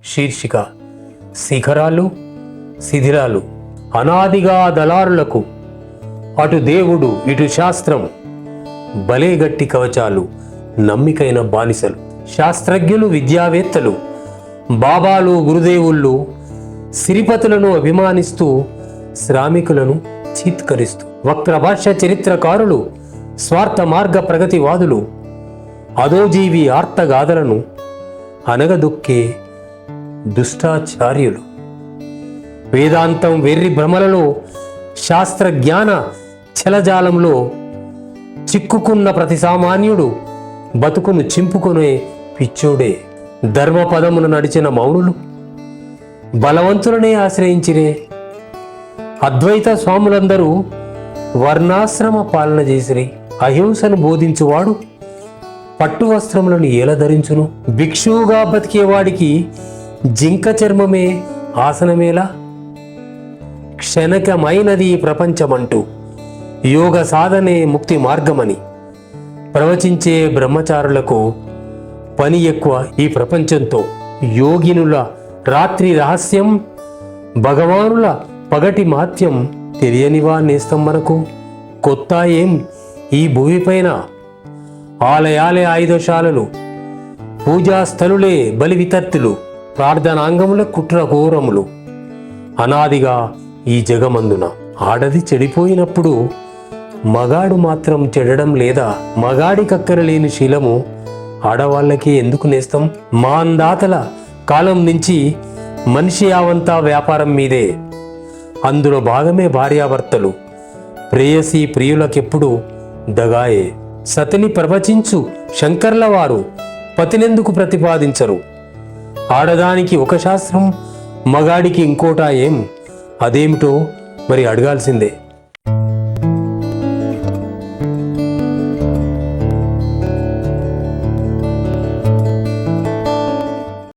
శీర్షిక శిఖరాలు శిథిరాలు. అనాదిగా దళారులకు అటు దేవుడు ఇటు శాస్త్రం, భలే గట్టి కవచాలు, నమ్మికైన బానిసలు. శాస్త్రజ్ఞులు, విద్యావేత్తలు, బాబాలు, గురుదేవుళ్ళు సిరిపతులను అభిమానిస్తూ శ్రామికులను చీత్కరిస్తూ, వక్రభాష చరిత్రకారులు, స్వార్థ మార్గ ప్రగతివాదులు, అదోజీవి ఆర్తగాథలను అనగదొక్కే దుష్టాచార్యులు, వేదాంతం వెర్రి భ్రమలలో, శాస్త్రజ్ఞాన ఛలజాలంలో చిక్కుకున్న ప్రతి సామాన్యుడు బతుకును చింపుకునే పిచ్చోడే. ధర్మపదమును నడిచిన మౌనులు బలవంతులనే ఆశ్రయించిరే. అద్వైత స్వాములందరూ వర్ణాశ్రమ పాలన చేసిరి. అహింసను బోధించువాడు పట్టు వస్త్రములను ఎలా ధరించును? భిక్షువుగా బతికేవాడికి జింక చర్మమే ఆసనమేలా? క్షణికమైనది ఈ ప్రపంచమంటూ యోగ సాధనే ముక్తి మార్గమని ప్రవచించే బ్రహ్మచారులకు పని ఎక్కువ ఈ ప్రపంచంతో. యోగినుల రాత్రి రహస్యం, భగవానుల పగటి మహత్యం తెలియనివా నేస్తం మనకు? కొత్త ఏం ఈ భూమిపైన? ఆలయాలే ఆయుధశాలలు, పూజాస్థలులే బలి వితర్తులు, ప్రార్థనాంగముల కుట్ర ఘోరములు. అనాదిగా ఈ జగమందున ఆడది చెడిపోయినప్పుడు మగాడు మాత్రం చెడడం లేదా? మగాడి కక్కరలేని శీలము ఆడవాళ్ళకి ఎందుకు నేస్తం? మాందాతల కాలం నుంచి మనిషి యావంతా వ్యాపారం మీదే. అందులో భాగమే భార్యాభర్తలు. ప్రేయసి ప్రియులకెప్పుడు దగాయే. సతిని ప్రవచించు శంకర్ల వారు పతినెందుకు ప్రతిపాదించరు? ఆడదానికి ఒక శాస్త్రం, మగాడికి ఇంకోటా ఏం? అదేమిటో మరి అడగాల్సిందే.